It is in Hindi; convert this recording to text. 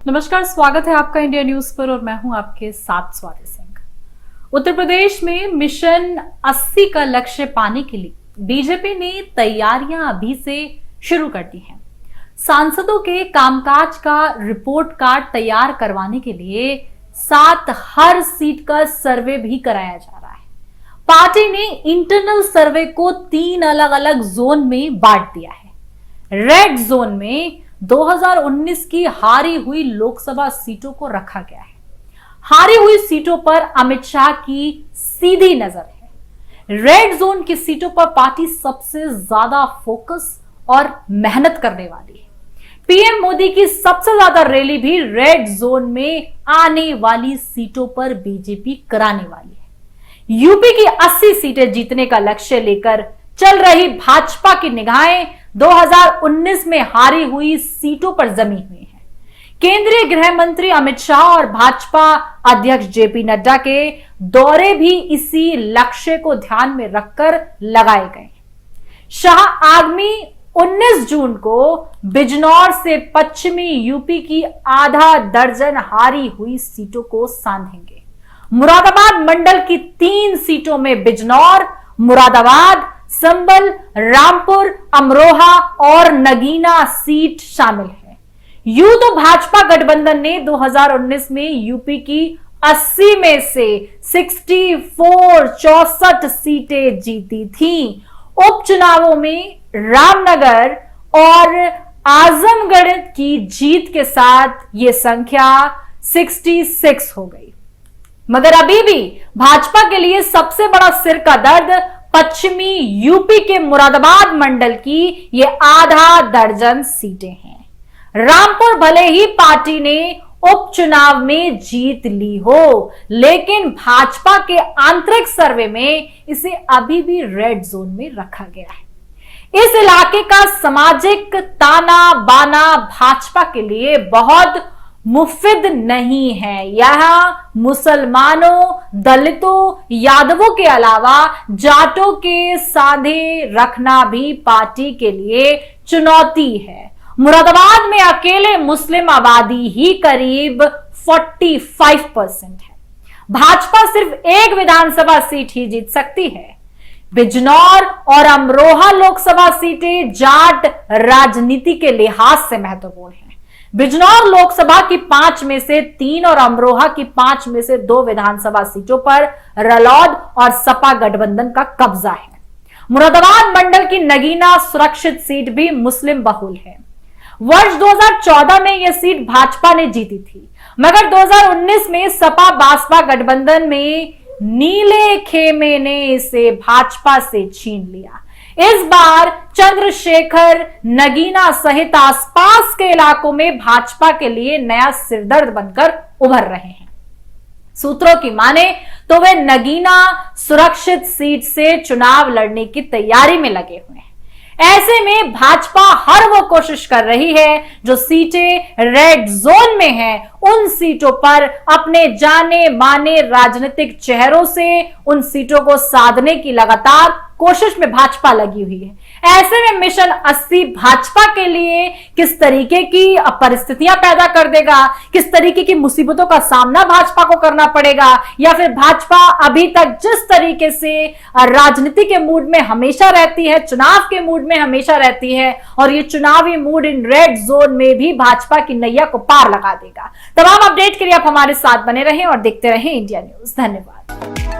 नमस्कार, स्वागत है आपका इंडिया न्यूज पर और मैं हूं आपके साथ स्वाति सिंह। उत्तर प्रदेश में मिशन 80 का लक्ष्य पाने के लिए बीजेपी ने तैयारियां अभी से शुरू कर दी हैं। सांसदों के कामकाज का रिपोर्ट कार्ड तैयार करवाने के लिए साथ हर सीट का सर्वे भी कराया जा रहा है। पार्टी ने इंटरनल सर्वे को 3 अलग अलग जोन में बांट दिया है। रेड जोन में 2019 की हारी हुई लोकसभा सीटों को रखा गया है। हारी हुई सीटों पर अमित शाह की सीधी नजर है। रेड जोन की सीटों पर पार्टी सबसे ज्यादा फोकस और मेहनत करने वाली है। पीएम मोदी की सबसे ज्यादा रैली भी रेड जोन में आने वाली सीटों पर बीजेपी कराने वाली है। यूपी की 80 सीटें जीतने का लक्ष्य लेकर चल रही भाजपा की निगाहें 2019 में हारी हुई सीटों पर जमी हुई हैं। केंद्रीय गृह मंत्री अमित शाह और भाजपा अध्यक्ष जेपी नड्डा के दौरे भी इसी लक्ष्य को ध्यान में रखकर लगाए गए। शाह आगामी 19 जून को बिजनौर से पश्चिमी यूपी की आधा दर्जन हारी हुई सीटों को सांधेंगे। मुरादाबाद मंडल की 3 सीटों में बिजनौर, मुरादाबाद, संबल, रामपुर, अमरोहा और नगीना सीट शामिल है। यूं तो भाजपा गठबंधन ने 2019 में यूपी की 80 में से 64 सीटें जीती थीं। उपचुनावों में रामनगर और आजमगढ़ की जीत के साथ यह संख्या 66 हो गई। मगर अभी भी भाजपा के लिए सबसे बड़ा सिर का दर्द पश्चिमी यूपी के मुरादाबाद मंडल की ये आधा दर्जन सीटें हैं। रामपुर भले ही पार्टी ने उपचुनाव में जीत ली हो, लेकिन भाजपा के आंतरिक सर्वे में इसे अभी भी रेड जोन में रखा गया है। इस इलाके का सामाजिक ताना बाना भाजपा के लिए बहुत मुफिद नहीं है। यहाँ मुसलमानों, दलितों, यादवों के अलावा जाटों के साधे रखना भी पार्टी के लिए चुनौती है। मुरादाबाद में अकेले मुस्लिम आबादी ही करीब 45% है। भाजपा सिर्फ एक विधानसभा सीट ही जीत सकती है। बिजनौर और अमरोहा लोकसभा सीटें जाट राजनीति के लिहाज से महत्वपूर्ण है। बिजनौर लोकसभा की 5 में से 3 और अमरोहा की 5 में से 2 विधानसभा सीटों पर रलौद और सपा गठबंधन का कब्जा है। मुरादाबाद मंडल की नगीना सुरक्षित सीट भी मुस्लिम बहुल है। वर्ष 2014 में यह सीट भाजपा ने जीती थी, मगर 2019 में सपा बासपा गठबंधन में नीले खेमे ने इसे भाजपा से छीन लिया। इस बार चंद्रशेखर, नगीना सहित आसपास के इलाकों में भाजपा के लिए नया सिरदर्द बनकर उभर रहे हैं। सूत्रों की माने तो वे नगीना सुरक्षित सीट से चुनाव लड़ने की तैयारी में लगे हुए हैं। ऐसे में भाजपा हर वो कोशिश कर रही है जो सीटें रेड जोन में हैं, उन सीटों पर अपने जाने माने राजनीतिक चेहरों से उन सीटों को साधने की लगातार कोशिश में भाजपा लगी हुई है। ऐसे में मिशन 80 भाजपा के लिए किस तरीके की परिस्थितियां पैदा कर देगा, किस तरीके की मुसीबतों का सामना भाजपा को करना पड़ेगा, या फिर भाजपा अभी तक जिस तरीके से राजनीति के मूड में हमेशा रहती है, चुनाव के मूड में हमेशा रहती है, और ये चुनावी मूड इन रेड जोन में भी भाजपा की नैया को पार लगा देगा। तमाम अपडेट के लिए आप हमारे साथ बने रहें और देखते रहें इंडिया न्यूज। धन्यवाद।